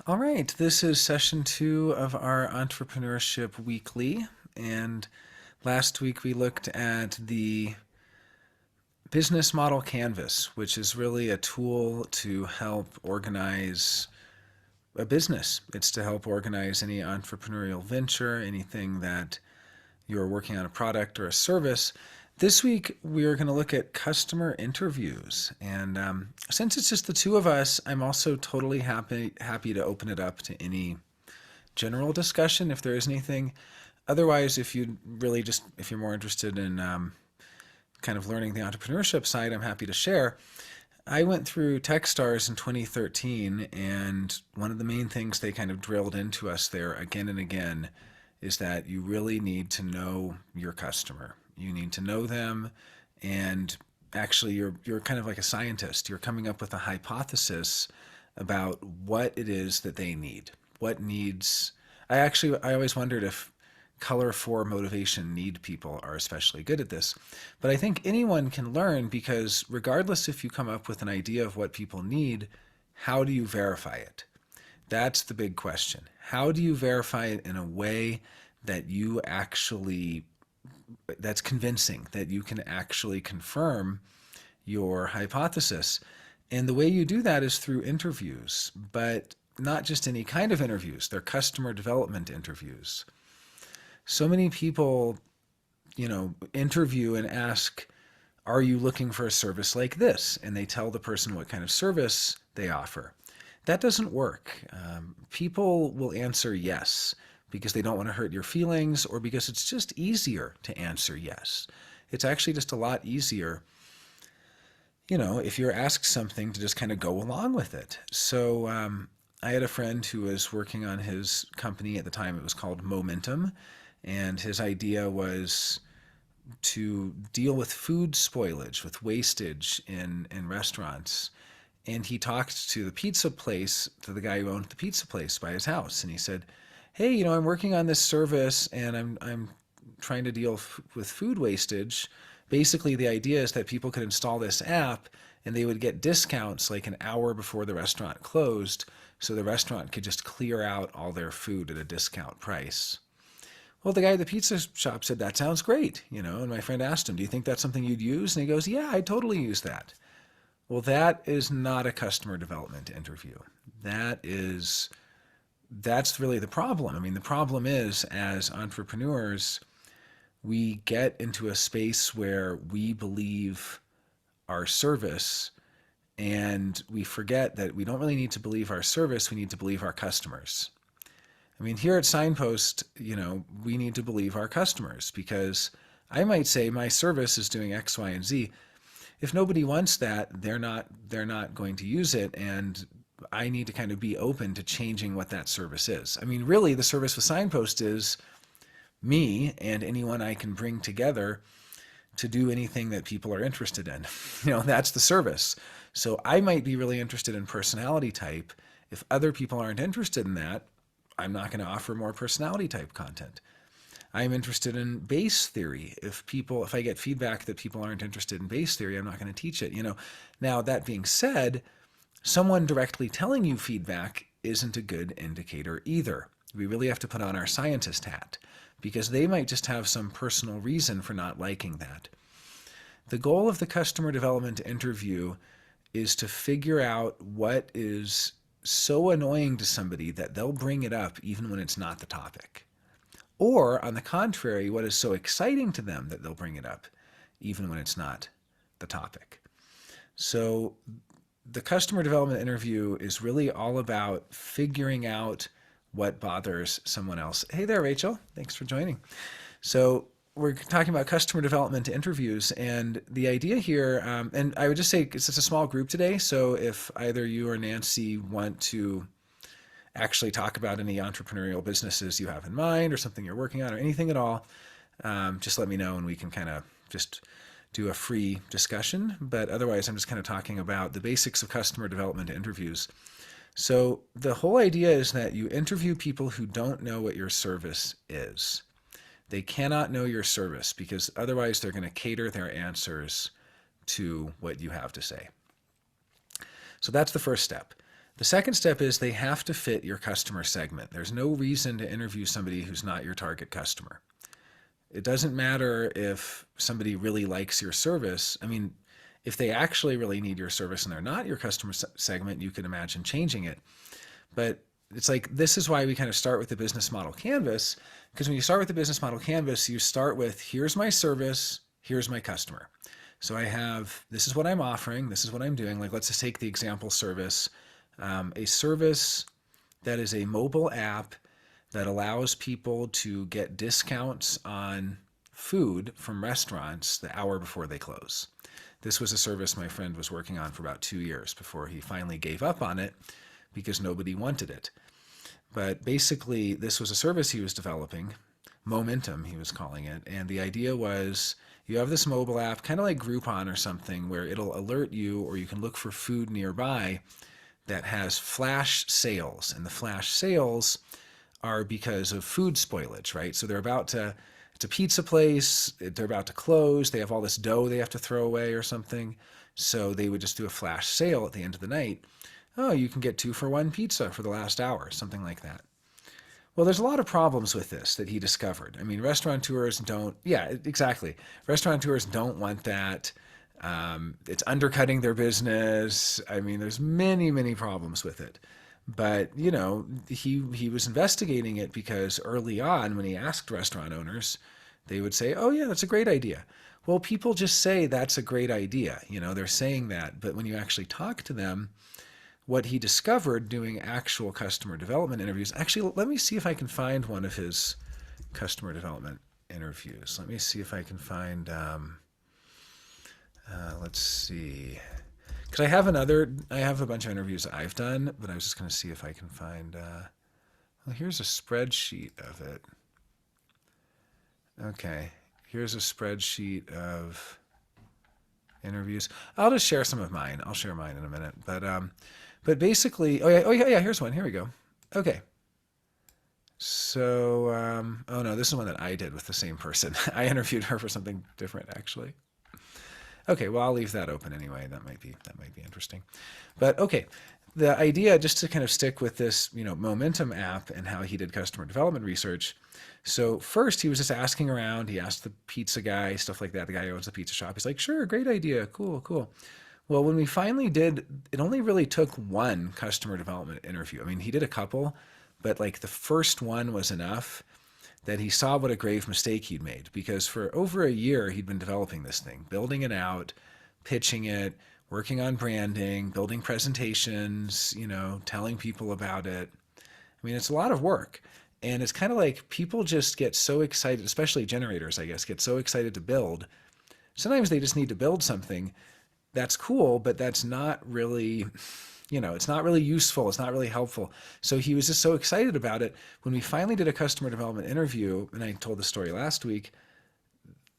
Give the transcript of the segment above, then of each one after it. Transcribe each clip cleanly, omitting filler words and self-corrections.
All right, this is session 2 of our Entrepreneurship Weekly. And last week we looked at the business model canvas, which is really a tool to help organize a business. It's to help organize any entrepreneurial venture, anything that you're working on, a product or a service. This week we are going to look at customer interviews, and since it's just the two of us, I'm also totally happy to open it up to any general discussion if there is anything. Otherwise, if you're more interested in kind of learning the entrepreneurship side, I'm happy to share. I went through Techstars in 2013, and one of the main things they kind of drilled into us there again and again is that you really need to know your customer. You need to know them, and actually you're kind of like a scientist. You're coming up with a hypothesis about what it is that they need. What needs I always wondered if color for motivation need people are especially good at this. But I think anyone can learn because regardless if you come up with an idea of what people need, how do you verify it? That's the big question. How do you verify it in a way that you actually, that's convincing, that you can actually confirm your hypothesis? And the way you do that is through interviews, but not just any kind of interviews. They're customer development interviews. So many people, interview and ask, are you looking for a service like this? And they tell the person what kind of service they offer. That doesn't work. People will answer yes because they don't want to hurt your feelings or because it's just easier to answer yes. It's actually just a lot easier, if you're asked something to just kind of go along with it. So I had a friend who was working on his company at the time. It was called Momentum. And his idea was to deal with food spoilage, with wastage in restaurants. And he talked to the guy who owned the pizza place by his house. And he said, hey, I'm working on this service and I'm trying to deal with food wastage. Basically, the idea is that people could install this app and they would get discounts like an hour before the restaurant closed. So the restaurant could just clear out all their food at a discount price. Well, the guy at the pizza shop said, that sounds great, and my friend asked him, do you think that's something you'd use? And he goes, yeah, I'd totally use that. Well, that is not a customer development interview. That's really the problem. I mean, the problem is as entrepreneurs, we get into a space where we believe our service and we forget that we don't really need to believe our service, we need to believe our customers. I mean, here at Signpost, we need to believe our customers because I might say my service is doing X, Y, and Z. If nobody wants that, they're not going to use it, and I need to kind of be open to changing what that service is. I mean, really, the service with Signpost is me and anyone I can bring together to do anything that people are interested in. That's the service. So I might be really interested in personality type. If other people aren't interested in that, I'm not going to offer more personality type content. I'm interested in base theory. If I get feedback that people aren't interested in base theory, I'm not going to teach it. Now that being said, someone directly telling you feedback isn't a good indicator either. We really have to put on our scientist hat because they might just have some personal reason for not liking that. The goal of the customer development interview is to figure out what is so annoying to somebody that they'll bring it up even when it's not the topic. Or, on the contrary, what is so exciting to them that they'll bring it up even when it's not the topic. So the customer development interview is really all about figuring out what bothers someone else. Hey there, Rachel. Thanks for joining. So we're talking about customer development interviews, and the idea here, and I would just say it's a small group today, so if either you or Nancy want to actually talk about any entrepreneurial businesses you have in mind or something you're working on or anything at all, just let me know and we can kind of just do a free discussion. But otherwise, I'm just kind of talking about the basics of customer development interviews. So the whole idea is that you interview people who don't know what your service is. They cannot know your service because otherwise they're going to cater their answers to what you have to say. So that's the first step. The second step is they have to fit your customer segment. There's no reason to interview somebody who's not your target customer. It doesn't matter if somebody really likes your service. I mean, if they actually really need your service and they're not your customer segment, you can imagine changing it. But it's like, this is why we kind of start with the business model canvas, because when you start with the business model canvas, you start with, here's my service, here's my customer. So I have, this is what I'm offering, this is what I'm doing. Like, let's just take the example service, a service that is a mobile app that allows people to get discounts on food from restaurants the hour before they close. This was a service my friend was working on for about 2 years before he finally gave up on it because nobody wanted it. But basically, this was a service he was developing, Momentum, he was calling it. And the idea was you have this mobile app, kind of like Groupon or something, where it'll alert you or you can look for food nearby that has flash sales. And the flash sales are because of food spoilage, right? So they're about to, it's a pizza place, they're about to close, they have all this dough they have to throw away or something. So they would just do a flash sale at the end of the night. Oh, you can get 2-for-1 pizza for the last hour, something like that. Well, there's a lot of problems with this that he discovered. I mean, restaurateurs don't, yeah, exactly. Restaurateurs don't want that. It's undercutting their business. I mean, there's many, many problems with it. But, you know, he was investigating it because early on, when he asked restaurant owners, they would say, oh, yeah, that's a great idea. Well, people just say that's a great idea. You know, they're saying that. But when you actually talk to them, what he discovered doing actual customer development interviews, actually, let me see if I can find one of his customer development interviews. Let me see if I can find, let's see. Because I have a bunch of interviews that I've done, but I was just going to see if I can find, well, here's a spreadsheet of it. Okay, here's a spreadsheet of interviews. I'll just share some of mine. I'll share mine in a minute. But basically, oh yeah, here's one. Here we go. Okay. So, oh no, this is one that I did with the same person. I interviewed her for something different, actually. Okay, well, I'll leave that open anyway. That might be interesting. But okay, the idea, just to kind of stick with this, you know, Momentum app and how he did customer development research. So first, he was just asking around. He asked the pizza guy, stuff like that. The guy who owns the pizza shop. He's like, "Sure, great idea, cool, cool." Well, when we finally did, it only really took one customer development interview. I mean, he did a couple, but like the first one was enough that he saw what a grave mistake he'd made, because for over a year he'd been developing this thing, building it out, pitching it, working on branding, building presentations, you know, telling people about it. I mean, it's a lot of work. And it's kind of like people just get so excited, especially generators, I guess, get so excited to build. Sometimes they just need to build something that's cool, but that's not really, you know, it's not really useful. It's not really helpful. So he was just so excited about it. When we finally did a customer development interview, and I told the story last week,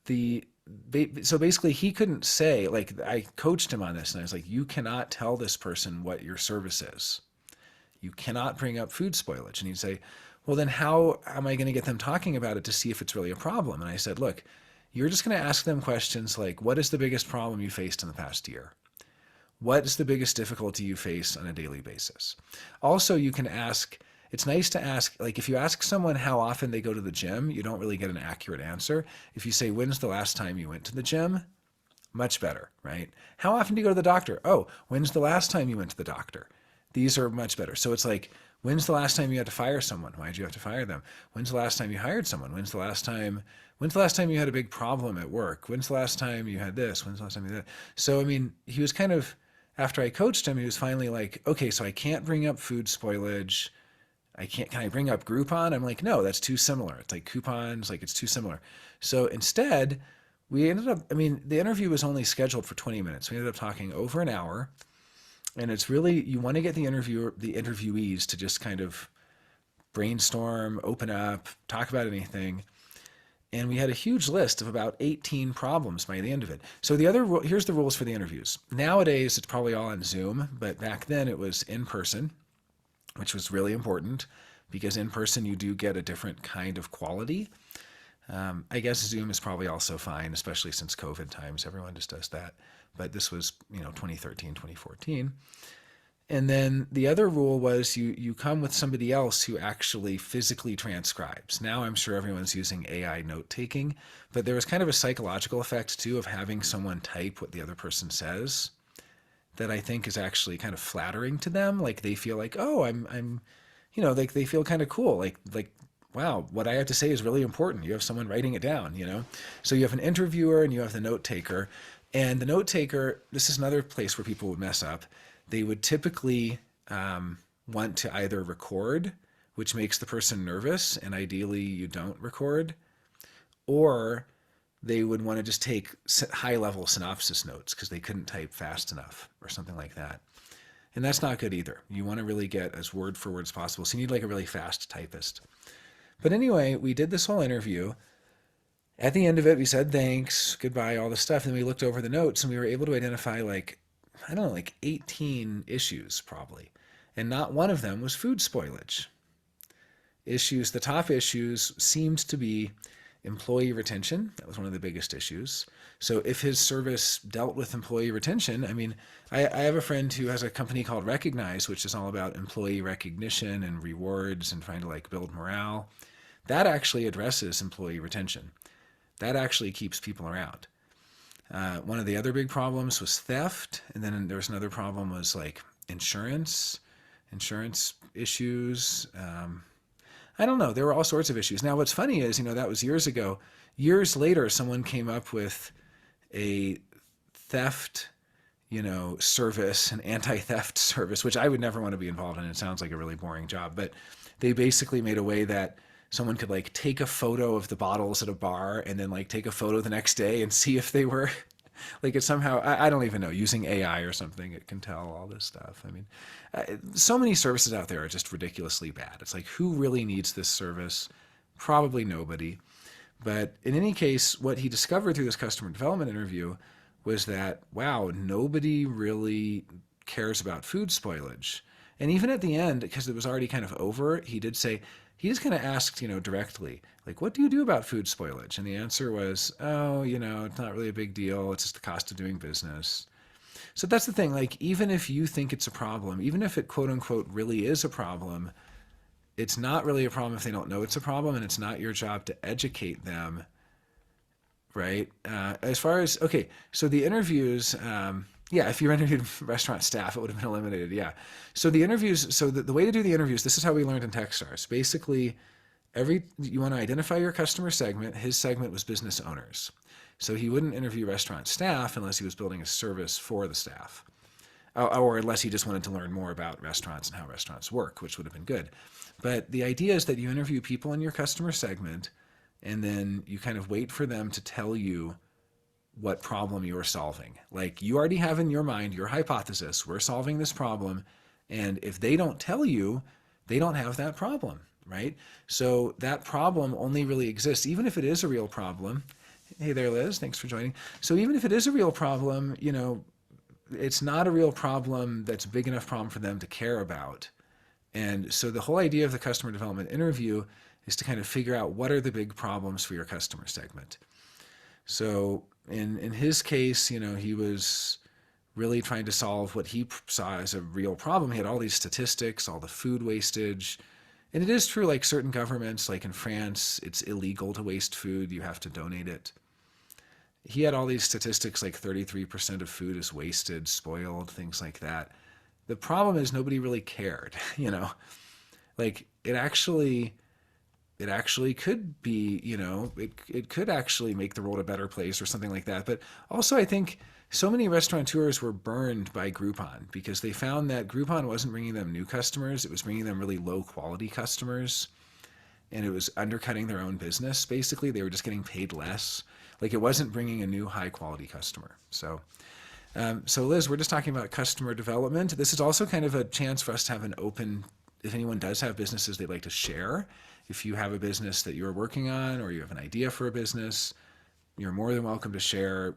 so basically he couldn't say, like, I coached him on this and I was like, you cannot tell this person what your service is. You cannot bring up food spoilage. And he'd say, well, then how am I going to get them talking about it to see if it's really a problem? And I said, look, you're just going to ask them questions like, what is the biggest problem you faced in the past year? What is the biggest difficulty you face on a daily basis? Also, you can ask, it's nice to ask, like if you ask someone how often they go to the gym, you don't really get an accurate answer. If you say, when's the last time you went to the gym? Much better, right? How often do you go to the doctor? Oh, when's the last time you went to the doctor? These are much better. So it's like, when's the last time you had to fire someone? Why did you have to fire them? When's the last time you hired someone? When's the last time you had a big problem at work? When's the last time you had this? When's the last time you did that? So, I mean, he was kind of, after I coached him, he was finally like, okay, so I can't bring up food spoilage. Can I bring up Groupon? I'm like, no, that's too similar. It's like coupons, like it's too similar. So instead, we ended up, I mean, the interview was only scheduled for 20 minutes. We ended up talking over an hour. And it's really, you want to get the interviewees to just kind of brainstorm, open up, talk about anything. And we had a huge list of about 18 problems by the end of it. So here's the rules for the interviews. Nowadays, it's probably all on Zoom, but back then it was in person, which was really important because in person you do get a different kind of quality. I guess Zoom is probably also fine, especially since COVID times. Everyone just does that. But this was, 2013, 2014. And then the other rule was you come with somebody else who actually physically transcribes. Now I'm sure everyone's using AI note taking, but there was kind of a psychological effect too of having someone type what the other person says that I think is actually kind of flattering to them. Like they feel like, oh, I'm, like they feel kind of cool. Like, wow, what I have to say is really important. You have someone writing it down. So you have an interviewer and you have the note taker. And the note taker, this is another place where people would mess up. They would typically want to either record, which makes the person nervous, and ideally you don't record, or they would want to just take high level synopsis notes because they couldn't type fast enough or something like that. And that's not good either. You want to really get as word for word as possible. So you need like a really fast typist. But anyway, we did this whole interview. At the end of it, we said thanks, goodbye, all this stuff. And we looked over the notes and we were able to identify I don't know, like 18 issues probably. And not one of them was food spoilage. The top issues seemed to be employee retention. That was one of the biggest issues. So if his service dealt with employee retention, I mean, I have a friend who has a company called Recognize, which is all about employee recognition and rewards and trying to like build morale. That actually addresses employee retention. That actually keeps people around. One of the other big problems was theft, and then there was another problem was like insurance issues. I don't know. There were all sorts of issues. Now, what's funny is, that was years ago. Years later, someone came up with a theft, service, an anti-theft service, which I would never want to be involved in. It sounds like a really boring job, but they basically made a way that someone could like take a photo of the bottles at a bar and then like take a photo the next day and see if they were like it somehow, I don't even know, using AI or something, it can tell all this stuff. I mean, so many services out there are just ridiculously bad. It's like, who really needs this service? Probably nobody. But in any case, what he discovered through this customer development interview was that, wow, nobody really cares about food spoilage. And even at the end, because it was already kind of over, he did say, he just kind of asked, directly, like, what do you do about food spoilage? And the answer was, oh, it's not really a big deal. It's just the cost of doing business. So that's the thing. Like, even if you think it's a problem, even if it quote unquote really is a problem, it's not really a problem if they don't know it's a problem, and it's not your job to educate them, right? As far as, okay, so the interviews, yeah, if you interviewed restaurant staff, it would have been eliminated. Yeah. So the interviews, so the way to do the interviews, this is how we learned in Techstars. Basically, you want to identify your customer segment. His segment was business owners. So he wouldn't interview restaurant staff unless he was building a service for the staff. Or unless he just wanted to learn more about restaurants and how restaurants work, which would have been good. But the idea is that you interview people in your customer segment, and then you kind of wait for them to tell you what problem you're solving. Like, you already have in your mind your hypothesis, we're solving this problem, and if they don't tell you, they don't have that problem, right? So that problem only really exists, even if it is a real problem. Hey there, Liz, thanks for joining. So even if it is a real problem, it's not a real problem that's a big enough problem for them to care about. And so the whole idea of the customer development interview is to kind of figure out what are the big problems for your customer segment. So in his case, he was really trying to solve what he saw as a real problem. He had all these statistics, all the food wastage. And it is true, like certain governments, like in France, it's illegal to waste food. You have to donate it. He had all these statistics, like 33% of food is wasted, spoiled, things like that. The problem is nobody really cared, like it actually could be, it could actually make the world a better place or something like that. But also I think so many restaurateurs were burned by Groupon because they found that Groupon wasn't bringing them new customers. It was bringing them really low quality customers, and it was undercutting their own business. Basically, they were just getting paid less. Like, it wasn't bringing a new high quality customer. So Liz, we're just talking about customer development. This is also kind of a chance for us to have an open, if anyone does have businesses they'd like to share, if you have a business that you're working on or you have an idea for a business, you're more than welcome to share,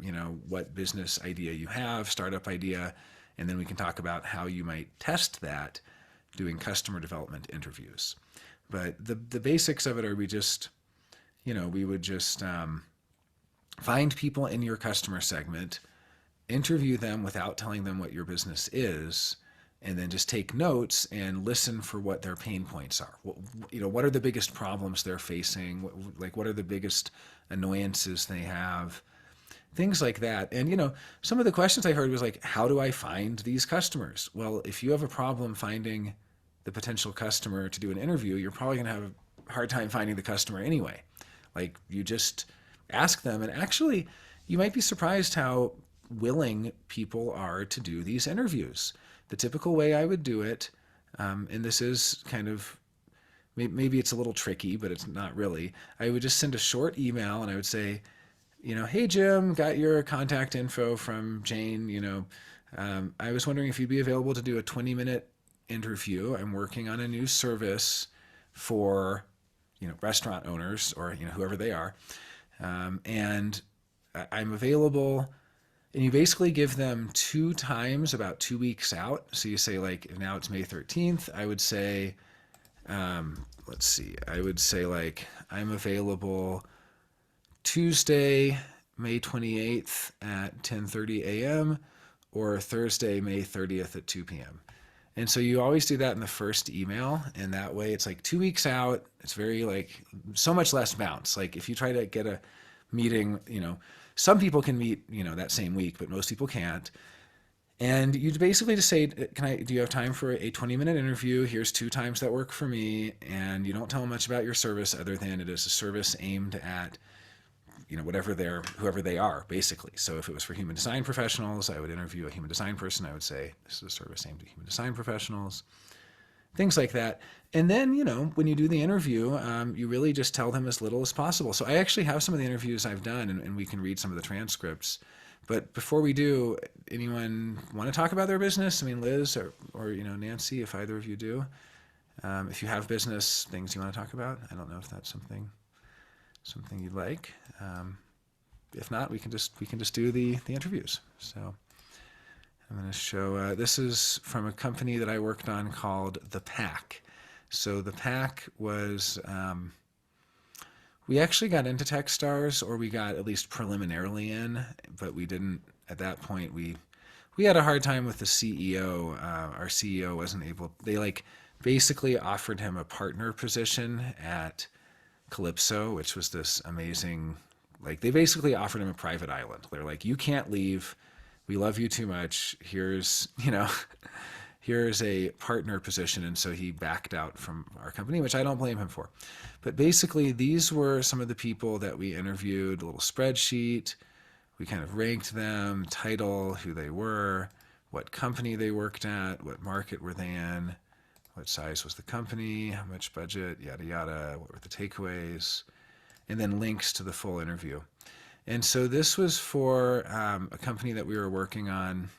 what business idea you have, startup idea, and then we can talk about how you might test that doing customer development interviews. But the basics of it are we would just find people in your customer segment, interview them without telling them what your business is, and then just take notes and listen for what their pain points are. What are the biggest problems they're facing? What are the biggest annoyances they have? Things like that. And some of the questions I heard was like, how do I find these customers? Well, if you have a problem finding the potential customer to do an interview, you're probably going to have a hard time finding the customer anyway. Like, you just ask them, and actually you might be surprised how willing people are to do these interviews. The typical way I would do it, and this is kind of, maybe it's a little tricky, but it's not really. I would just send a short email and I would say, hey Jim, got your contact info from Jane. I was wondering if you'd be available to do a 20-minute interview. I'm working on a new service for, restaurant owners or, whoever they are. And I'm available. And you basically give them 2 times about 2 weeks out. So you say, like, now it's May 13th. I would say, let's see, I would say, like, I'm available Tuesday, May 28th at 10:30 a.m. or Thursday, May 30th at 2 p.m. And so you always do that in the first email, and that way it's like 2 weeks out. It's very, like, so much less bounce. Like, if you try to get a meeting, some people can meet, that same week, but most people can't. And you basically just say, do you have time for a 20-minute interview? Here's 2 times that work for me. And you don't tell them much about your service other than it is a service aimed at, whoever they are, basically. So if it was for human design professionals, I would interview a human design person. I would say, this is a service aimed at human design professionals, things like that. And then, when you do the interview, you really just tell them as little as possible. So I actually have some of the interviews I've done, and we can read some of the transcripts. But before we do, anyone want to talk about their business? I mean, Liz or Nancy, if either of you do. If you have business things you want to talk about, I don't know if that's something you'd like. If not, we can just do the interviews. So I'm going to show, this is from a company that I worked on called The Pack. So The Pack was, we actually got into Techstars, or we got at least preliminarily in, but we didn't, at that point, we had a hard time with the CEO. Our CEO wasn't able, they basically offered him a partner position at Calypso, which was this amazing, they basically offered him a private island. They're like, you can't leave. We love you too much. Here's a partner position. And so he backed out from our company, which I don't blame him for. But basically, these were some of the people that we interviewed, a little spreadsheet. We kind of ranked them, title, who they were, what company they worked at, what market were they in, what size was the company, how much budget, yada, yada, what were the takeaways, and then links to the full interview. And so this was for a company that we were working on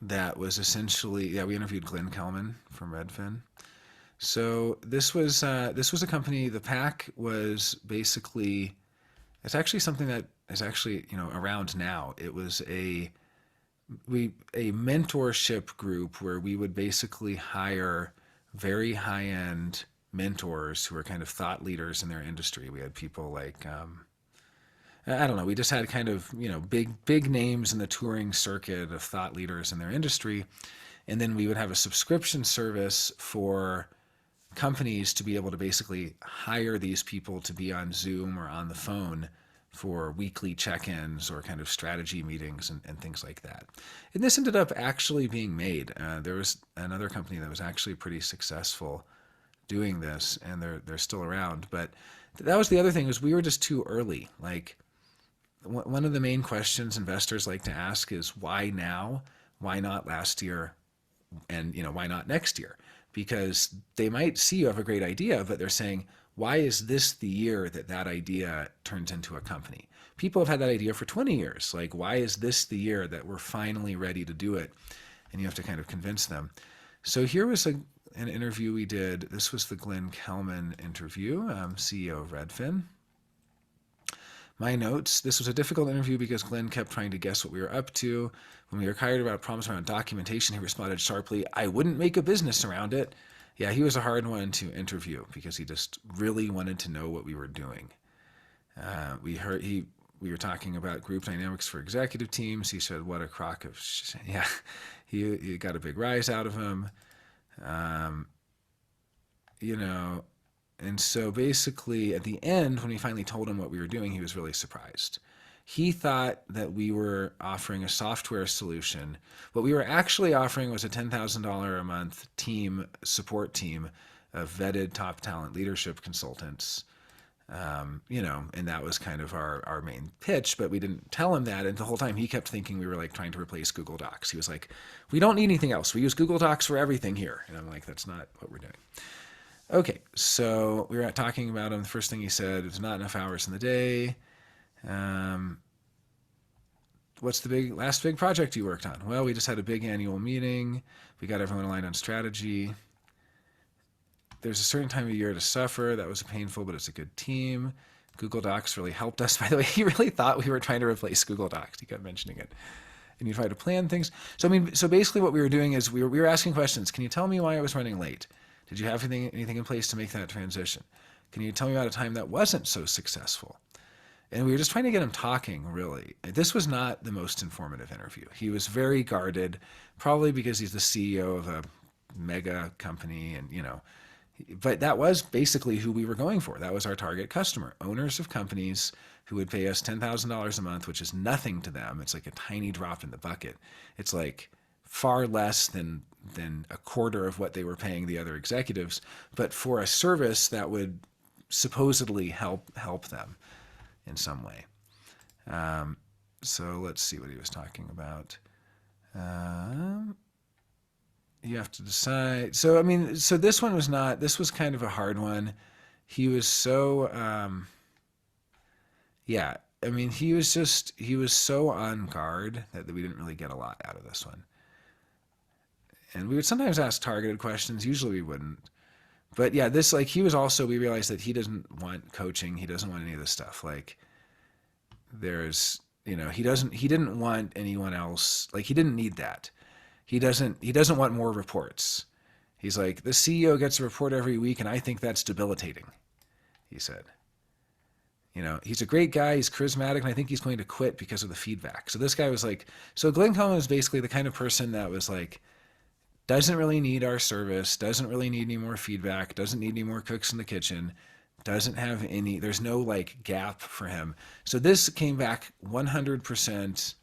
that was essentially, we interviewed Glenn Kelman from Redfin. So this was a company, The Pack was basically, it's actually something that is actually, around now. It was a mentorship group where we would basically hire very high-end mentors who are kind of thought leaders in their industry. We had people like, I don't know, we just had kind of, big names in the touring circuit of thought leaders in their industry. And then we would have a subscription service for companies to be able to basically hire these people to be on Zoom or on the phone for weekly check-ins or kind of strategy meetings and things like that. And this ended up actually being made. There was another company that was actually pretty successful doing this, and they're still around. But that was the other thing, was we were just too early. One of the main questions investors like to ask is, why now? Why not last year? And why not next year? Because they might see you have a great idea, but they're saying, why is this the year that idea turns into a company? People have had that idea for 20 years. Why is this the year that we're finally ready to do it? And you have to kind of convince them. So here was an interview we did. This was the Glenn Kelman interview, CEO of Redfin. My notes, this was a difficult interview because Glenn kept trying to guess what we were up to. When we were hired about problems around documentation, he responded sharply, "I wouldn't make a business around it." Yeah, he was a hard one to interview because he just really wanted to know what we were doing. We were talking about group dynamics for executive teams. He said, "What a crock of yeah." He got a big rise out of him. Um, you know, and so basically at the end, when we finally told him what we were doing, he was really surprised. He thought that we were offering a software solution. What we were actually offering was a $10,000 a month support team of vetted top talent leadership consultants. And that was kind of our main pitch, but we didn't tell him that. And the whole time he kept thinking we were like trying to replace Google Docs. He was like, we don't need anything else. We use Google Docs for everything here. And I'm like, that's not what we're doing. Okay, so we were talking about him. The first thing he said is not enough hours in the day. Um, what's the last big project you worked on? Well, we just had a big annual meeting. We got everyone aligned on strategy. There's a certain time of year to suffer. That was painful, but it's a good team. Google Docs really helped us. By the way, he really thought we were trying to replace Google Docs. He kept mentioning it. And you try to plan things. So basically what we were doing is we were asking questions. Can you tell me why I was running late? Did you have anything in place to make that transition? Can you tell me about a time that wasn't so successful? And we were just trying to get him talking, really. This was not the most informative interview. He was very guarded, probably because he's the CEO of a mega company, and but that was basically who we were going for. That was our target customer, owners of companies who would pay us $10,000 a month, which is nothing to them. It's like a tiny drop in the bucket. It's like far less than a quarter of what they were paying the other executives, but for a service that would supposedly help them in some way. So let's see what he was talking about. You have to decide. So this one was not. This was kind of a hard one. He was so. Yeah. He was so on guard that we didn't really get a lot out of this one. And we would sometimes ask targeted questions. Usually we wouldn't. But yeah, we realized that he doesn't want coaching. He doesn't want any of this stuff. He didn't want anyone else. He didn't need that. He doesn't want more reports. He's like, the CEO gets a report every week, and I think that's debilitating, he said. He's a great guy, he's charismatic, and I think he's going to quit because of the feedback. So this guy was like, so Glenn Cohen is basically the kind of person that was like, doesn't really need our service, doesn't really need any more feedback, doesn't need any more cooks in the kitchen, there's no gap for him. So this came back 100%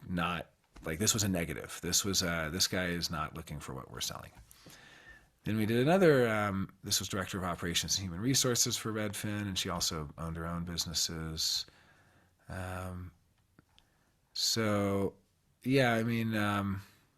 not, this was a negative. This guy is not looking for what we're selling. Then we did another, this was Director of Operations and Human Resources for Redfin, and she also owned her own businesses.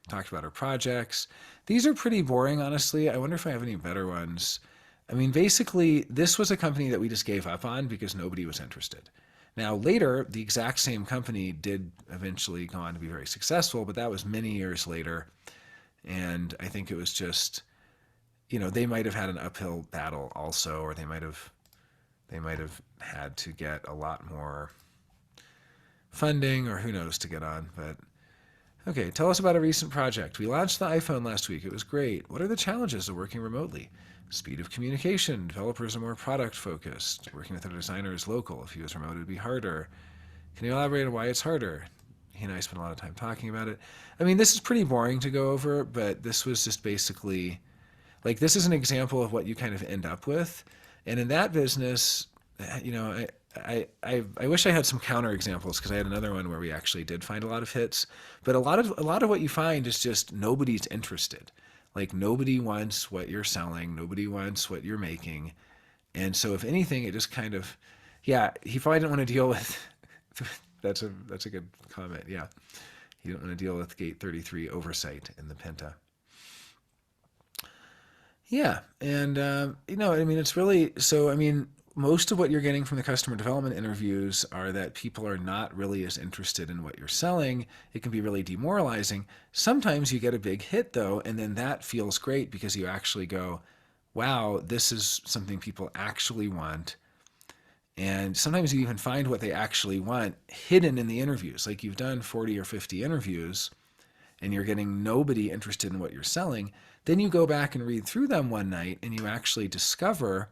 Talked about her projects. These are pretty boring, honestly. I wonder if I have any better ones. Basically, this was a company that we just gave up on because nobody was interested. Now, later, the exact same company did eventually go on to be very successful, but that was many years later. And I think it was just, they might have had an uphill battle also, or they might have had to get a lot more funding, or who knows, to get on. But okay, tell us about a recent project. We launched the iPhone last week. It was great. What are the challenges of working remotely? Speed of communication. Developers are more product focused. Working with a designer is local. If he was remote, it would be harder. Can you elaborate on why it's harder? He and I spent a lot of time talking about it. This is pretty boring to go over, but this was just basically, this is an example of what you kind of end up with. And in that business, I wish I had some counter examples, because I had another one where we actually did find a lot of hits. But a lot of what you find is just nobody's interested. Nobody wants what you're selling. Nobody wants what you're making. And so if anything, it just kind of, yeah, he probably didn't want to deal with, that's a good comment. Yeah. He didn't want to deal with Gate 33 oversight in the Penta. Yeah. And, it's really, most of what you're getting from the customer development interviews are that people are not really as interested in what you're selling. It can be really demoralizing. Sometimes you get a big hit, though, and then that feels great because you actually go, wow, this is something people actually want. And sometimes you even find what they actually want hidden in the interviews. You've done 40 or 50 interviews and you're getting nobody interested in what you're selling. Then you go back and read through them one night and you actually discover,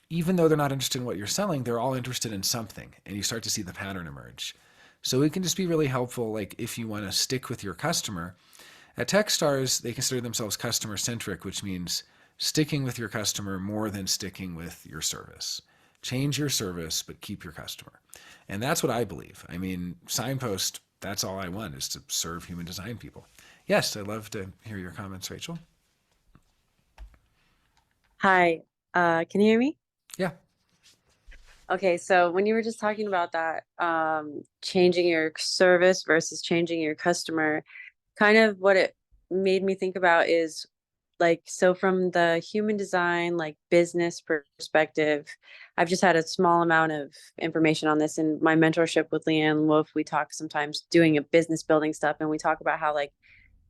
even though they're not interested in what you're selling, they're all interested in something. And you start to see the pattern emerge. So it can just be really helpful, like if you want to stick with your customer. At Techstars, they consider themselves customer centric, which means sticking with your customer more than sticking with your service. Change your service, but keep your customer. And that's what I believe. I mean, Signpost, that's all I want is to serve human design people. Yes, I'd love to hear your comments, Rachel. Hi, can you hear me? Yeah. Okay, so when you were just talking about that, changing your service versus changing your customer, kind of what it made me think about is like, so from the human design, like business perspective, I've just had a small amount of information on this in my mentorship with Leanne Wolf. We talk sometimes doing a business building stuff, and we talk about how like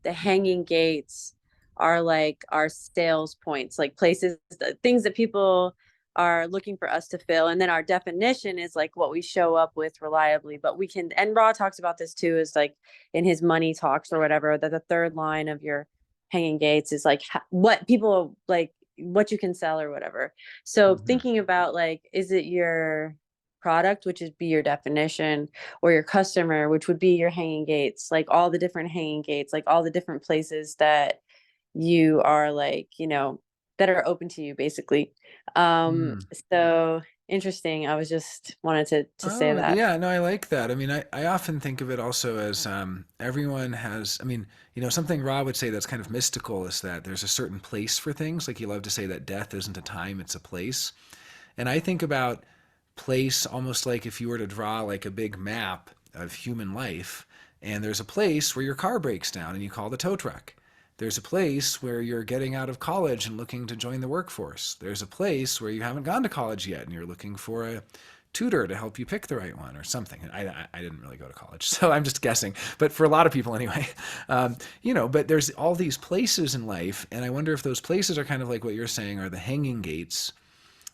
the hanging gates are like our sales points, like places, things that people are looking for us to fill. And then our definition is like what we show up with reliably. But we can, and Ra talks about this too, is like in his money talks or whatever, that the third line of your hanging gates is like what people like, what you can sell or whatever. So Mm-hmm. thinking about like, is it your product, which would be your definition, or your customer, which would be your hanging gates, like all the different hanging gates, like all the different places that you are like, that are open to you basically. Mm. So interesting. I was just wanted to say Oh, that. yeah, no, I like that. I mean, I often think of it also as everyone has, I mean, something Ra would say that's kind of mystical is that there's a certain place for things. Like you love to say that death isn't a time, it's a place. And I think about place almost like if you were to draw like a big map of human life, and there's a place where your car breaks down and you call the tow truck. There's a place where you're getting out of college and looking to join the workforce. There's a place where you haven't gone to college yet and you're looking for a tutor to help you pick the right one or something. I didn't really go to college, so I'm just guessing. But for a lot of people anyway, but there's all these places in life, and I wonder if those places are kind of like what you're saying are the hanging gates,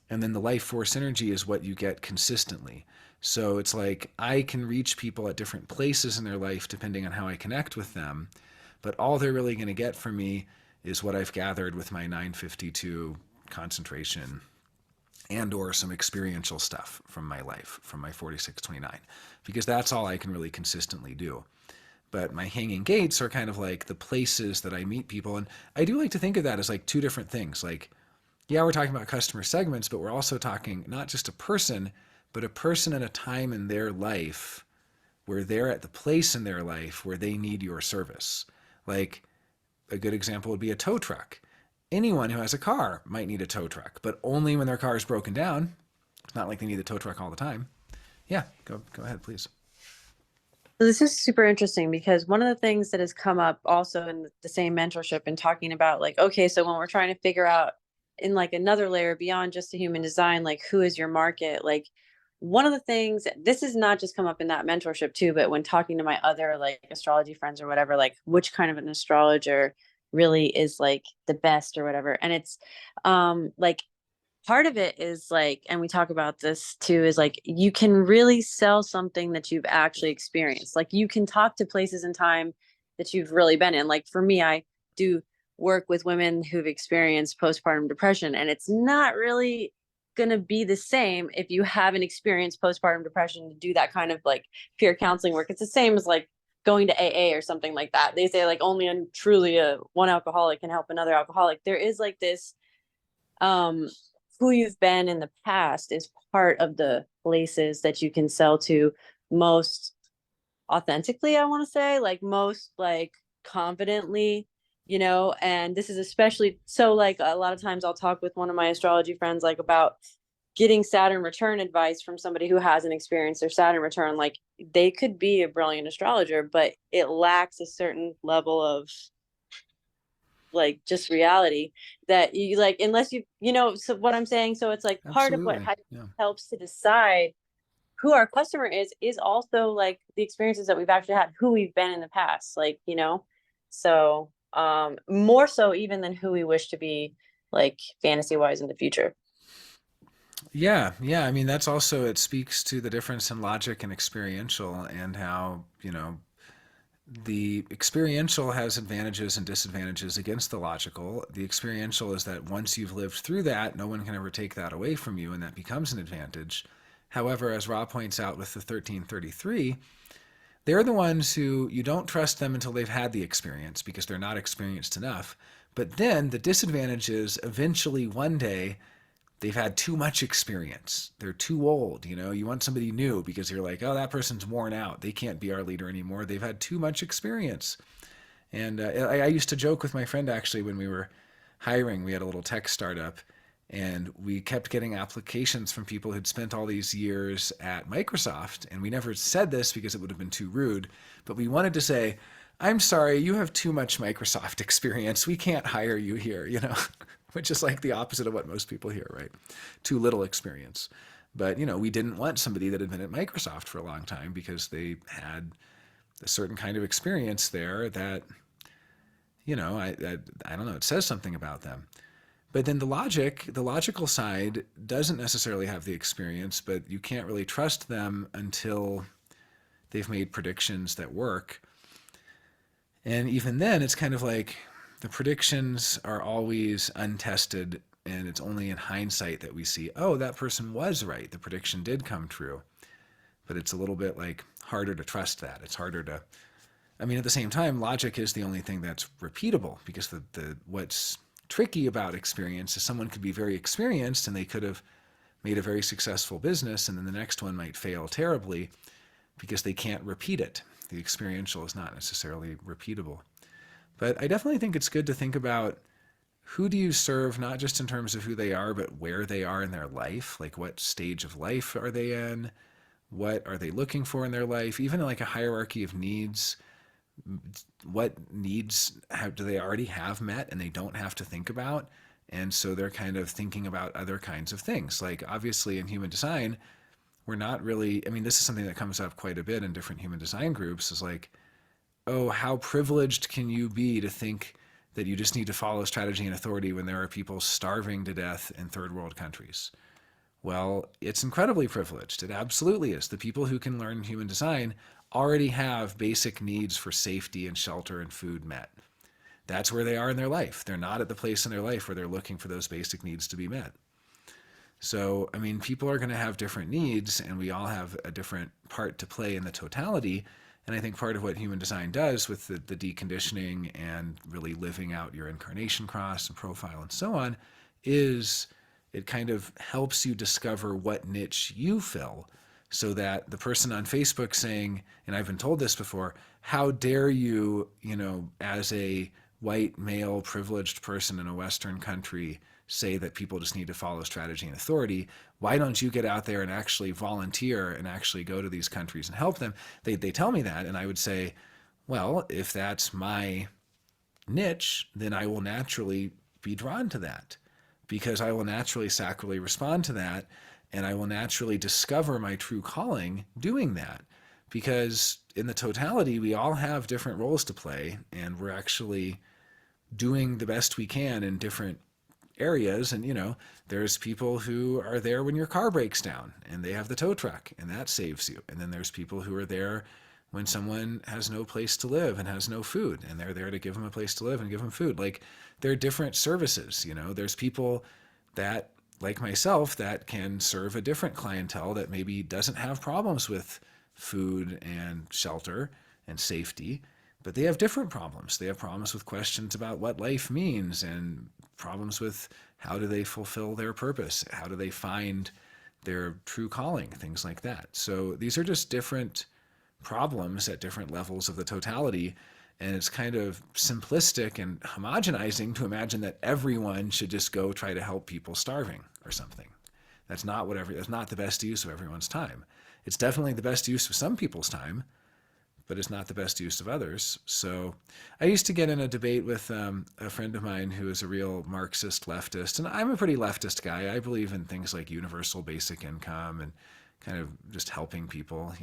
and then the life force energy is what you get consistently. So it's like I can reach people at different places in their life depending on how I connect with them, but all they're really going to get from me is what I've gathered with my 952 concentration and or some experiential stuff from my life, from my 4629, because that's all I can really consistently do. But my hanging gates are kind of like the places that I meet people. And I do like to think of that as like two different things. Like, yeah, we're talking about customer segments, but we're also talking not just a person, but a person at a time in their life where they're at the place in their life where they need your service. Like a good example would be a tow truck. Anyone who has a car might need a tow truck, but only when their car is broken down. It's not like they need the tow truck all the time. Yeah, go ahead, please. So this is super interesting because one of the things that has come up also in the same mentorship and talking about like, okay, so when we're trying to figure out in like another layer beyond just the human design, like who is your market? Like one of the things, this has not just come up in that mentorship too, but when talking to my other like astrology friends or whatever, like which kind of an astrologer really is like the best or whatever. And it's like part of it is like, and we talk about this too, is like you can really sell something that you've actually experienced. Like you can talk to places and time that you've really been in. Like for me, I do work with women who've experienced postpartum depression, and it's not really going to be the same if you haven't experienced postpartum depression to do that kind of like peer counseling work. It's the same as like going to AA or something like that. They say like only a truly a one alcoholic can help another alcoholic. There is like this um who you've been in the past is part of the places that you can sell to most authentically, I want to say, like most like confidently, and this is especially so like a lot of times I'll talk with one of my astrology friends like about getting Saturn return advice from somebody who hasn't experienced their Saturn return. Like they could be a brilliant astrologer, but it lacks a certain level of like just reality that you like unless so what I'm saying, so it's like part of what Absolutely. Yeah. helps to decide who our customer is also like the experiences that we've actually had, who we've been in the past, like so more so even than who we wish to be like fantasy wise in the future. Yeah, yeah. I mean, that's also, it speaks to the difference in logic and experiential and how, the experiential has advantages and disadvantages against the logical. The experiential is that once you've lived through that, no one can ever take that away from you, and that becomes an advantage. However, as Ra points out with the 1333, They're the ones who you don't trust them until they've had the experience because they're not experienced enough. But then the disadvantage is eventually one day they've had too much experience. They're too old. You want somebody new because you're like, oh, that person's worn out. They can't be our leader anymore. They've had too much experience. And I used to joke with my friend actually when we were hiring. We had a little tech startup, and we kept getting applications from people who'd spent all these years at Microsoft. And we never said this because it would have been too rude, but we wanted to say, I'm sorry, you have too much Microsoft experience. We can't hire you here, which is like the opposite of what most people hear, right? Too little experience. But, we didn't want somebody that had been at Microsoft for a long time because they had a certain kind of experience there that, I don't know, it says something about them. But then the logical side doesn't necessarily have the experience, but you can't really trust them until they've made predictions that work. And even then, it's kind of like the predictions are always untested, and it's only in hindsight that we see, oh, that person was right. The prediction did come true. But it's a little bit like harder to trust that. It's harder to, I mean, at the same time, logic is the only thing that's repeatable because the what's tricky about experience is someone could be very experienced and they could have made a very successful business, and then the next one might fail terribly because they can't repeat it. The experiential is not necessarily repeatable. But I definitely think it's good to think about who do you serve, not just in terms of who they are, but where they are in their life. Like what stage of life are they in? What are they looking for in their life? Even like a hierarchy of needs, what needs do they already have met and they don't have to think about? And so they're kind of thinking about other kinds of things. Like obviously in human design, we're not really, I mean, this is something that comes up quite a bit in different human design groups is like, oh, how privileged can you be to think that you just need to follow strategy and authority when there are people starving to death in third world countries? Well, it's incredibly privileged. It absolutely is. The people who can learn human design already have basic needs for safety and shelter and food met. That's where they are in their life. They're not at the place in their life where they're looking for those basic needs to be met. So, I mean, people are going to have different needs, and we all have a different part to play in the totality. And I think part of what human design does with the deconditioning and really living out your incarnation cross and profile and so on is it kind of helps you discover what niche you fill so that the person on Facebook saying, and I've been told this before, how dare you, as a white male privileged person in a Western country say that people just need to follow strategy and authority. Why don't you get out there and actually volunteer and actually go to these countries and help them? They tell me that, and I would say, well, if that's my niche, then I will naturally be drawn to that because I will naturally sacrally respond to that and I will naturally discover my true calling doing that. Because in the totality, we all have different roles to play and we're actually doing the best we can in different areas. And there's people who are there when your car breaks down and they have the tow truck and that saves you. And then there's people who are there when someone has no place to live and has no food and they're there to give them a place to live and give them food. Like there are different services. There's people that like myself that can serve a different clientele that maybe doesn't have problems with food and shelter and safety, but they have different problems. They have problems with questions about what life means and problems with how do they fulfill their purpose, how do they find their true calling, things like that. So these are just different problems at different levels of the totality, and it's kind of simplistic and homogenizing to imagine that everyone should just go try to help people starving or something. That's not the best use of everyone's time. It's definitely the best use of some people's time, but it's not the best use of others. So I used to get in a debate with a friend of mine who is a real Marxist leftist, and I'm a pretty leftist guy. I believe in things like universal basic income and kind of just helping people,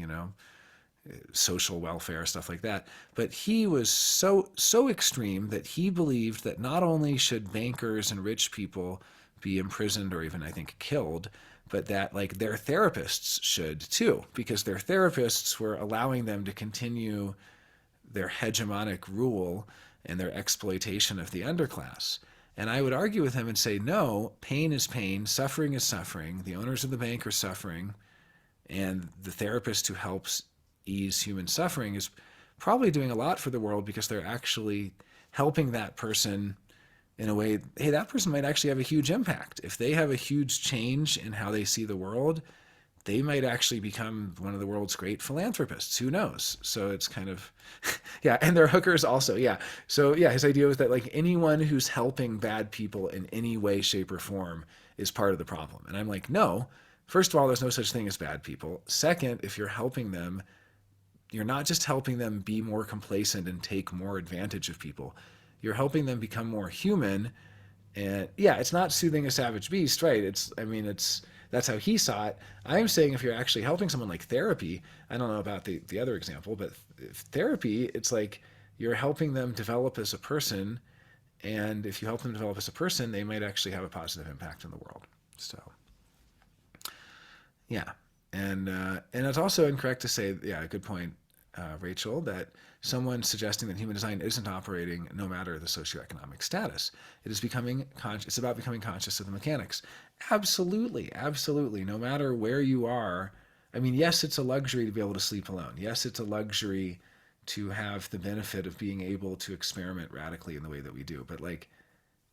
social welfare, stuff like that. But he was so extreme that he believed that not only should bankers and rich people be imprisoned or even, I think, killed, but that like their therapists should too, because their therapists were allowing them to continue their hegemonic rule and their exploitation of the underclass. And I would argue with him and say, no, pain is pain, suffering is suffering, the owners of the bank are suffering, and the therapist who helps ease human suffering is probably doing a lot for the world because they're actually helping that person in a way. Hey, that person might actually have a huge impact. If they have a huge change in how they see the world, they might actually become one of the world's great philanthropists. Who knows? So it's kind of, yeah, and they're hookers also. Yeah. So yeah, his idea was that like anyone who's helping bad people in any way, shape, or form is part of the problem. And I'm like, no. First of all, there's no such thing as bad people. Second, if you're helping them, you're not just helping them be more complacent and take more advantage of people. You're helping them become more human. And yeah, it's not soothing a savage beast, right? It's that's how he saw it. I'm saying if you're actually helping someone like therapy, I don't know about the other example, but therapy, it's like you're helping them develop as a person. And if you help them develop as a person, they might actually have a positive impact in the world. So yeah, and it's also incorrect to say, yeah, good point, Rachel, that someone suggesting that human design isn't operating no matter the socioeconomic status. It is becoming it's about becoming conscious of the mechanics. Absolutely, absolutely. No matter where you are, I mean, yes, it's a luxury to be able to sleep alone. Yes, it's a luxury to have the benefit of being able to experiment radically in the way that we do. But like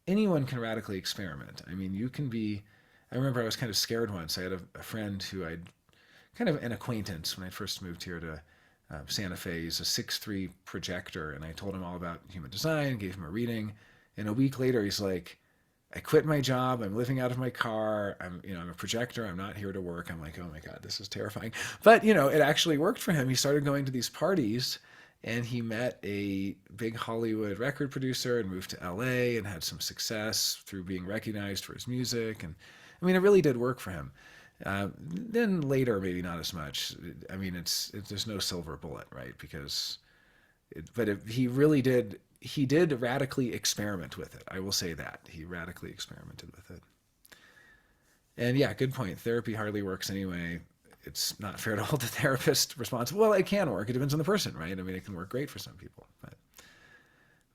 anyone can radically experiment. I mean, you can be. I remember I was kind of scared once. I had a friend who I'd kind of an acquaintance when I first moved here to Santa Fe. He's a 6'3" projector, and I told him all about human design, gave him a reading. And a week later, he's like, I quit my job. I'm living out of my car. I'm a projector. I'm not here to work. I'm like, oh my God, this is terrifying. But, it actually worked for him. He started going to these parties and he met a big Hollywood record producer and moved to LA and had some success through being recognized for his music. And I mean, it really did work for him. Then later, maybe not as much. I mean, there's no silver bullet, right? He really did. He did radically experiment with it. I will say that he radically experimented with it. And yeah, good point. Therapy hardly works anyway. It's not fair to hold the therapist responsible. Well, it can work. It depends on the person, right? I mean, it can work great for some people,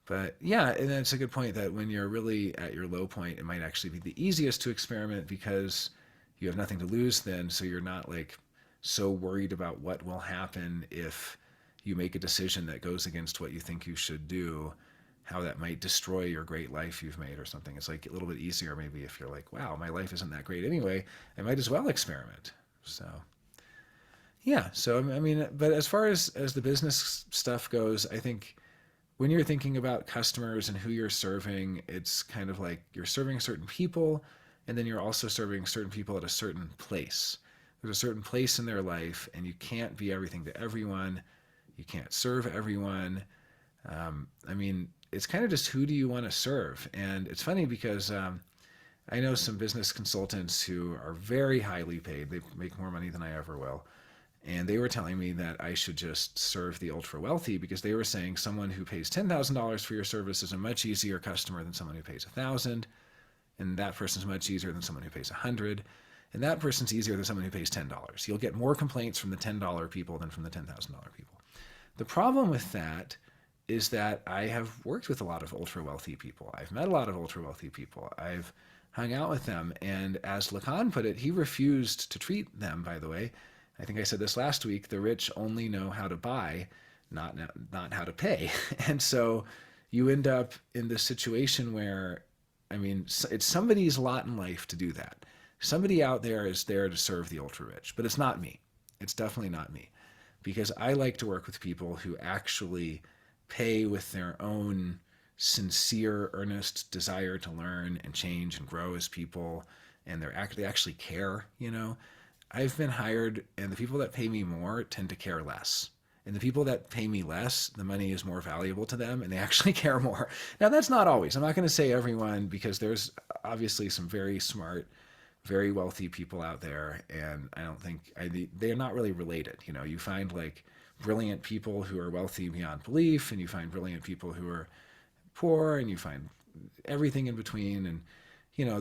but yeah, and it's a good point that when you're really at your low point, it might actually be the easiest to experiment because you have nothing to lose then, so you're not like so worried about what will happen if you make a decision that goes against what you think you should do, how that might destroy your great life you've made or something. It's like a little bit easier maybe if you're like, wow, my life isn't that great anyway, I might as well experiment. So yeah, so I mean, but as far as the business stuff goes, I think when you're thinking about customers and who you're serving, it's kind of like you're serving certain people, and then you're also serving certain people at a certain place. There's a certain place in their life, and you can't be everything to everyone. You can't serve everyone. I mean, it's kind of just who do you want to serve? And it's funny because I know some business consultants who are very highly paid. They make more money than I ever will. And they were telling me that I should just serve the ultra wealthy because they were saying someone who pays $10,000 for your service is a much easier customer than someone who pays 1,000, and that person's much easier than someone who pays 100, and that person's easier than someone who pays $10. You'll get more complaints from the $10 people than from the $10,000 people. The problem with that is that I have worked with a lot of ultra wealthy people. I've met a lot of ultra wealthy people. I've hung out with them, and as Lacan put it, he refused to treat them, by the way. I think I said this last week, the rich only know how to buy, not how to pay. And so you end up in this situation where, I mean, it's somebody's lot in life to do that. Somebody out there is there to serve the ultra rich, but it's not me. It's definitely not me, because I like to work with people who actually pay with their own sincere, earnest desire to learn and change and grow as people, and they actually care. I've been hired, and the people that pay me more tend to care less. And the people that pay me less, the money is more valuable to them, and they actually care more. Now, that's not always. I'm not going to say everyone, because there's obviously some very smart, very wealthy people out there, and I don't think they're not really related. You find like brilliant people who are wealthy beyond belief, and you find brilliant people who are poor, and you find everything in between. And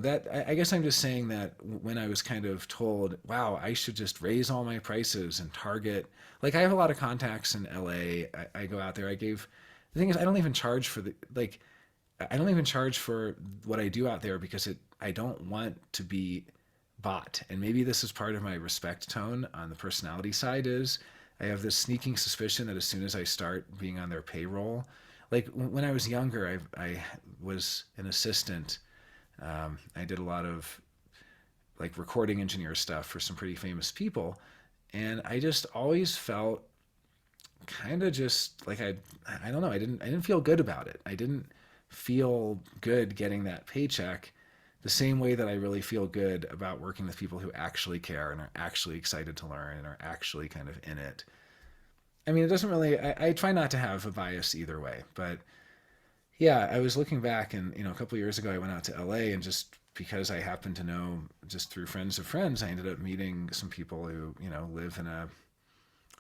that I guess I'm just saying that when I was kind of told, wow, I should just raise all my prices and target, like I have a lot of contacts in LA. I go out there. The thing is, I don't even charge for I don't even charge for what I do out there because I don't want to be bought. And maybe this is part of my respect tone on the personality side is I have this sneaking suspicion that as soon as I start being on their payroll, like when I was younger, I was an assistant. I did a lot of like recording engineer stuff for some pretty famous people, and I just always felt kind of just like I don't know, I didn't feel good about it. I didn't feel good getting that paycheck the same way that I really feel good about working with people who actually care and are actually excited to learn and are actually kind of in it. I mean, it doesn't really, I try not to have a bias either way, but yeah, I was looking back and, a couple of years ago, I went out to LA and just because I happened to know just through friends of friends, I ended up meeting some people who, live in a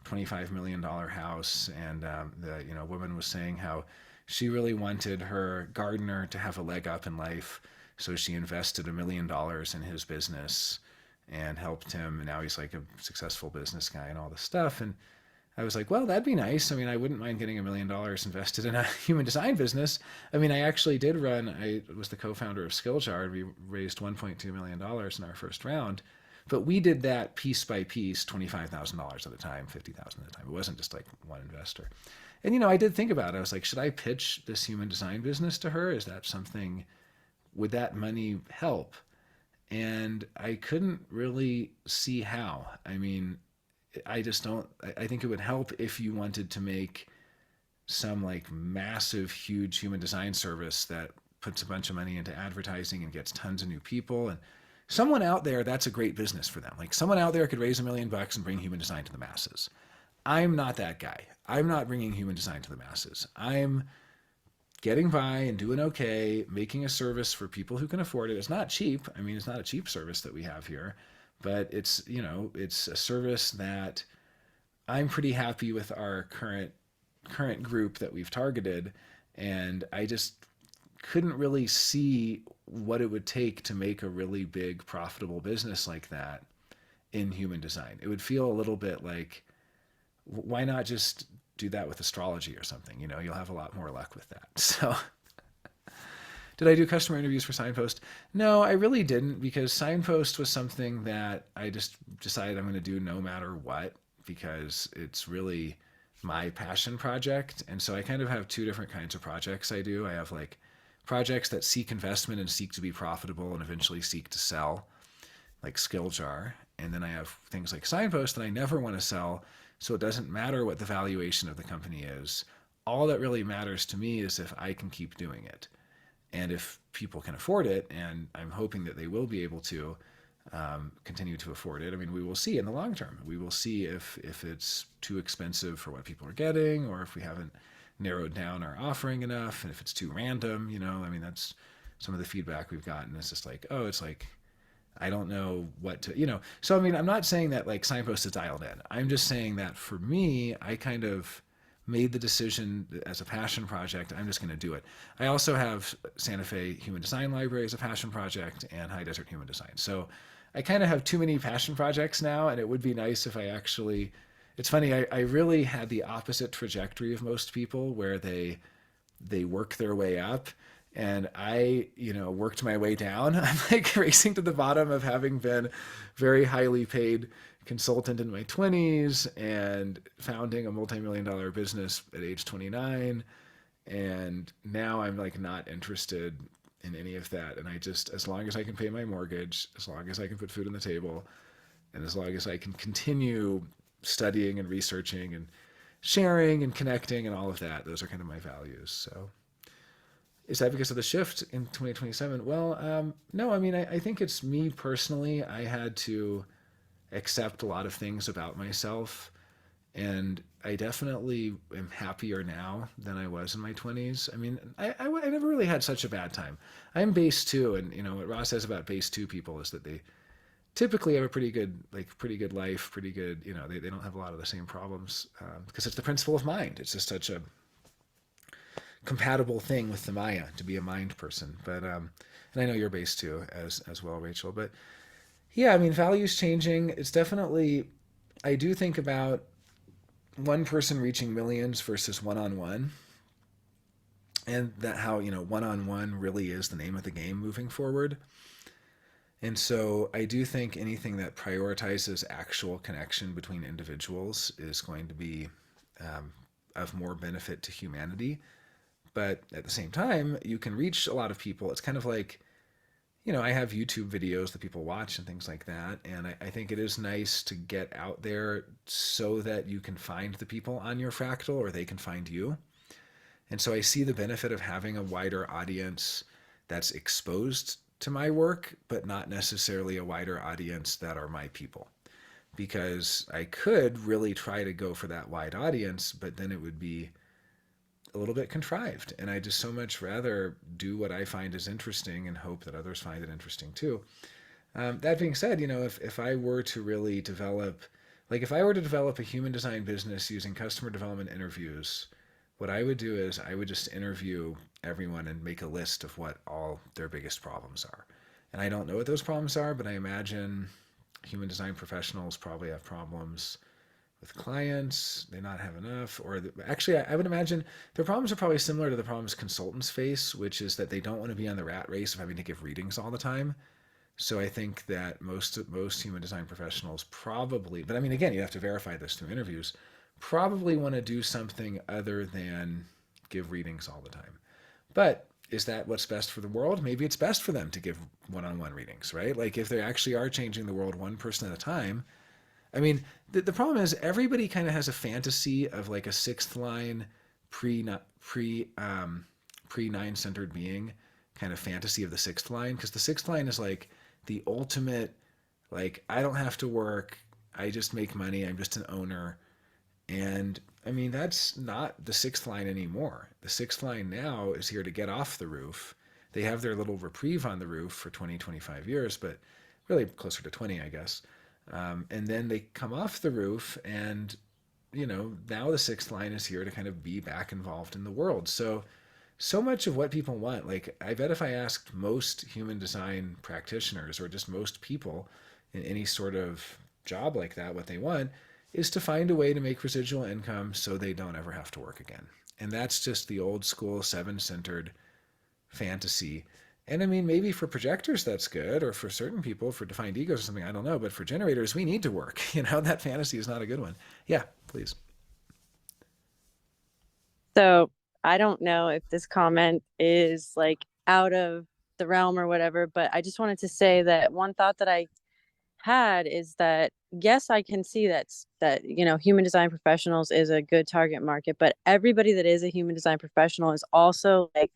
$25 million house. And the, woman was saying how she really wanted her gardener to have a leg up in life. So she invested $1 million in his business and helped him. And now he's like a successful business guy and all this stuff. And I was like, well, that'd be nice. I mean, I wouldn't mind getting $1 million invested in a human design business. I mean, I actually did run, I was the co founder of Skilljar. We raised $1.2 million in our first round. But we did that piece by piece, $25,000 at a time, $50,000 at a time. It wasn't just like one investor. And, I did think about it. I was like, should I pitch this human design business to her? Is that something, would that money help? And I couldn't really see how. I mean, I just don't. I think it would help if you wanted to make some like massive, huge human design service that puts a bunch of money into advertising and gets tons of new people. And someone out there, that's a great business for them. Like someone out there could raise $1 million and bring human design to the masses. I'm not that guy. I'm not bringing human design to the masses. I'm getting by and doing okay, making a service for people who can afford it. It's not cheap. I mean, it's not a cheap service that we have here, but it's a service that I'm pretty happy with our current group that we've targeted, and I just couldn't really see what it would take to make a really big profitable business like that in human design. It would feel a little bit like why not just do that with astrology or something? You'll have a lot more luck with that. So did I do customer interviews for Signpost? No, I really didn't because Signpost was something that I just decided I'm going to do no matter what because it's really my passion project. And so I kind of have two different kinds of projects I do. I have like projects that seek investment and seek to be profitable and eventually seek to sell, like Skilljar. And then I have things like Signpost that I never want to sell. So it doesn't matter what the valuation of the company is. All that really matters to me is if I can keep doing it. And if people can afford it, and I'm hoping that they will be able to continue to afford it. I mean, we will see in the long term. We will see if it's too expensive for what people are getting, or if we haven't narrowed down our offering enough, and if it's too random. I mean, that's some of the feedback we've gotten. It's just like, oh, it's like I don't know what to. So I mean, I'm not saying that like Signpost is dialed in. I'm just saying that for me, I kind of made the decision as a passion project. I'm just going to do it. I also have Santa Fe Human Design Library as a passion project and High Desert Human Design. So I kind of have too many passion projects now, and it would be nice if I actually. It's funny. I really had the opposite trajectory of most people, where they work their way up, and I worked my way down. I'm like racing to the bottom of having been very highly paid consultant in my 20s and founding a multi-million-dollar business at age 29, and now I'm like not interested in any of that. And I just, as long as I can pay my mortgage, as long as I can put food on the table, and as long as I can continue studying and researching and sharing and connecting and all of that, those are kind of my values. So is that because of the shift in 2027? Well, no, I mean, I think it's me personally. I had to accept a lot of things about myself, and I definitely am happier now than I was in my 20s. I mean, I never really had such a bad time. I'm base two, and what Ross says about base two people is that they typically have a pretty good life, pretty good, they don't have a lot of the same problems because it's the principle of mind. It's just such a compatible thing with the Maya to be a mind person. But and I know you're base two as well, Rachel. But yeah, I mean, values changing. It's definitely. I do think about one person reaching millions versus one on one, and that how one on one really is the name of the game moving forward. And so I do think anything that prioritizes actual connection between individuals is going to be um, of more benefit to humanity. But at the same time, you can reach a lot of people. It's kind of like, I have YouTube videos that people watch and things like that. And I think it is nice to get out there so that you can find the people on your fractal or they can find you. And so I see the benefit of having a wider audience that's exposed to my work, but not necessarily a wider audience that are my people. Because I could really try to go for that wide audience, but then it would be a little bit contrived. And I just so much rather do what I find is interesting and hope that others find it interesting too. That being said, if I were to really develop, like if I were to develop a human design business using customer development interviews, what I would do is I would just interview everyone and make a list of what all their biggest problems are. And I don't know what those problems are, but I imagine human design professionals probably have problems with clients, they not have enough, or actually, I would imagine their problems are probably similar to the problems consultants face, which is that they don't want to be on the rat race of having to give readings all the time. So I think that most human design professionals probably, but I mean, again, you have to verify this through interviews, probably want to do something other than give readings all the time. But is that what's best for the world? Maybe it's best for them to give one-on-one readings, right? Like if they actually are changing the world one person at a time. I mean, the problem is everybody kind of has a fantasy of like a sixth line pre pre pre nine centered being kind of fantasy of the sixth line, because the sixth line is like the ultimate, like I don't have to work, I just make money, I'm just an owner. And I mean, that's not the sixth line anymore. The sixth line now is here to get off the roof. They have their little reprieve on the roof for 20, 25 years, but really closer to 20, I guess. And then they come off the roof, and, now the sixth line is here to kind of be back involved in the world. So much of what people want, like, I bet if I asked most human design practitioners or just most people in any sort of job like that, what they want is to find a way to make residual income so they don't ever have to work again. And that's just the old school seven centered fantasy. And I mean, maybe for projectors that's good, or for certain people, for defined egos or something, I don't know. But for generators, we need to work. That fantasy is not a good one. Yeah, please. So I don't know if this comment is like out of the realm or whatever, but I just wanted to say that one thought that I had is that yes, I can see that human design professionals is a good target market, but everybody that is a human design professional is also like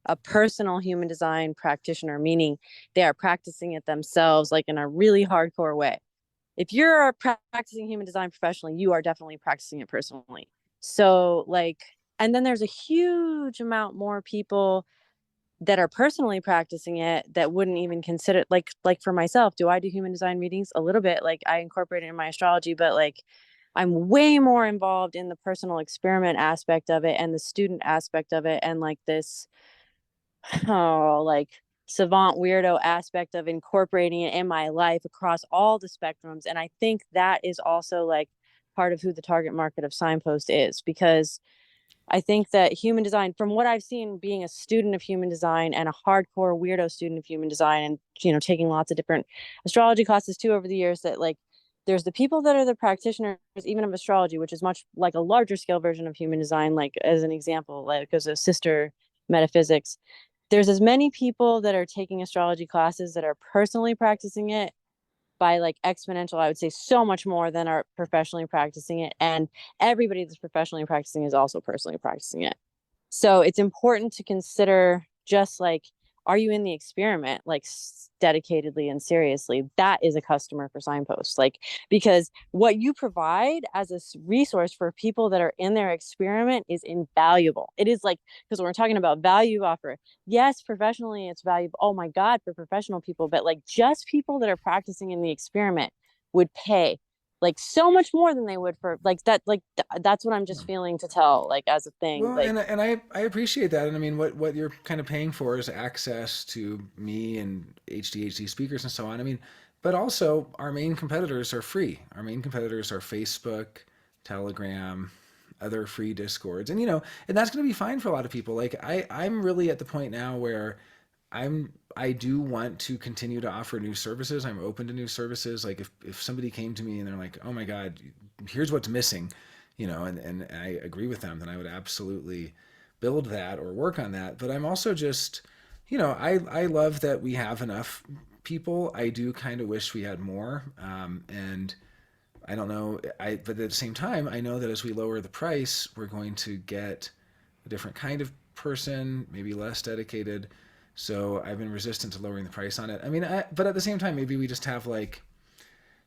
a personal human design practitioner, meaning they are practicing it themselves, like in a really hardcore way. If you're practicing human design professionally, you are definitely practicing it personally. So, like, and then there's a huge amount more people that are personally practicing it that wouldn't even consider, like for myself, do I do human design readings? A little bit, like I incorporate it in my astrology, but like I'm way more involved in the personal experiment aspect of it and the student aspect of it and like this like savant weirdo aspect of incorporating it in my life across all the spectrums. And I think that is also like part of who the target market of Signpost is, because I think that human design, from what I've seen being a student of human design and a hardcore weirdo student of human design, and taking lots of different astrology classes too over the years, that like there's the people that are the practitioners even of astrology, which is much like a larger scale version of human design, like as an example, like as a sister metaphysics. There's as many people that are taking astrology classes that are personally practicing it by like exponential, I would say so much more than are professionally practicing it. And everybody that's professionally practicing is also personally practicing it. So it's important to consider just like, are you in the experiment like dedicatedly and seriously? That is a customer for Signpost. Like, because what you provide as a resource for people that are in their experiment is invaluable. It is like, because when we're talking about value offer, yes, professionally it's valuable. Oh my God, for professional people, but like just people that are practicing in the experiment would pay like so much more than they would for like that, like that's what I'm just feeling to tell, like as a thing, Well, like. and I appreciate that. And I mean, what you're kind of paying for is access to me and HDHD speakers and so on. I mean, but also our main competitors are free. Our main competitors are Facebook, Telegram, other free discords. And and that's going to be fine for a lot of people. Like I'm really at the point now where I do want to continue to offer new services. I'm open to new services. Like if somebody came to me and they're like, oh my God, here's what's missing, and I agree with them, then I would absolutely build that or work on that. But I'm also just, I love that we have enough people. I do kind of wish we had more. And I don't know. But at the same time, I know that as we lower the price, we're going to get a different kind of person, maybe less dedicated. So I've been resistant to lowering the price on it. I mean, but at the same time, maybe we just have like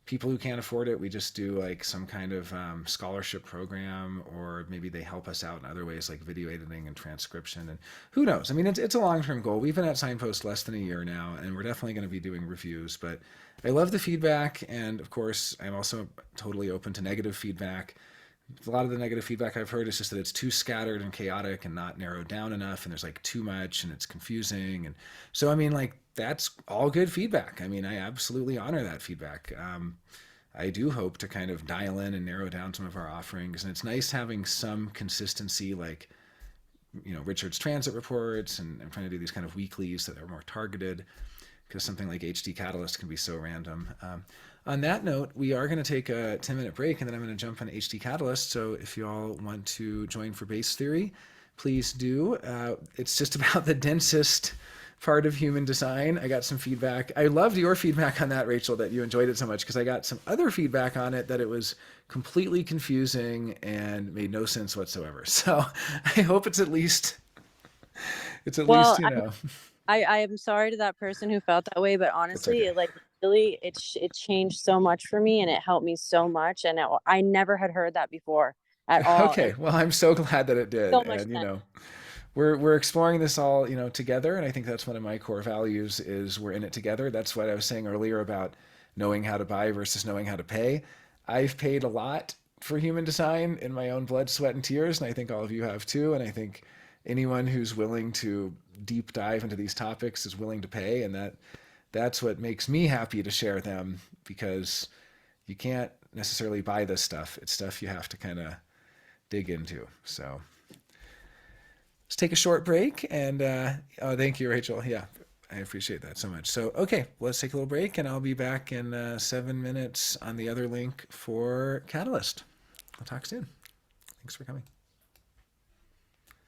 people who can't afford it. We just do like some kind of scholarship program, or maybe they help us out in other ways, like video editing and transcription. And who knows? I mean, it's a long term goal. We've been at Signpost less than a year now, and we're definitely going to be doing reviews. But I love the feedback, and of course, I'm also totally open to negative feedback. A lot of the negative feedback I've heard is just that it's too scattered and chaotic and not narrowed down enough, and there's like too much and it's confusing. And so, I mean, like, that's all good feedback. I mean, I absolutely honor that feedback. I do hope to kind of dial in and narrow down some of our offerings, and it's nice having some consistency, like, Richard's transit reports, and I'm trying to do these kind of weeklies that are more targeted, because something like HD Catalyst can be so random. On that note, we are going to take a 10-minute break, and then I'm going to jump on HD Catalyst. So if you all want to join for base theory, please do. It's just about the densest part of human design. I got some feedback. I loved your feedback on that, Rachel, that you enjoyed it so much, because I got some other feedback on it that it was completely confusing and made no sense whatsoever. So I hope it's at least, Well, I am sorry to that person who felt that way, but it's honestly, okay. it like really it changed so much for me and it helped me so much, and I never had heard that before at all, and Okay, well, I'm so glad that it did, so much and sense. we're exploring this all, together, and I think that's one of my core values is we're in it together. That's what I was saying earlier about knowing how to buy versus knowing how to pay. I've paid a lot for human design in my own blood, sweat, and tears, and I think all of you have too. And I think anyone who's willing to deep dive into these topics is willing to pay, and that's what makes me happy to share them, because you can't necessarily buy this stuff. It's stuff you have to kind of dig into. So let's take a short break. And oh, thank you, Rachel. Yeah, I appreciate that so much. So, okay, let's take a little break, and I'll be back in 7 minutes on the other link for Catalyst. I'll talk soon. Thanks for coming.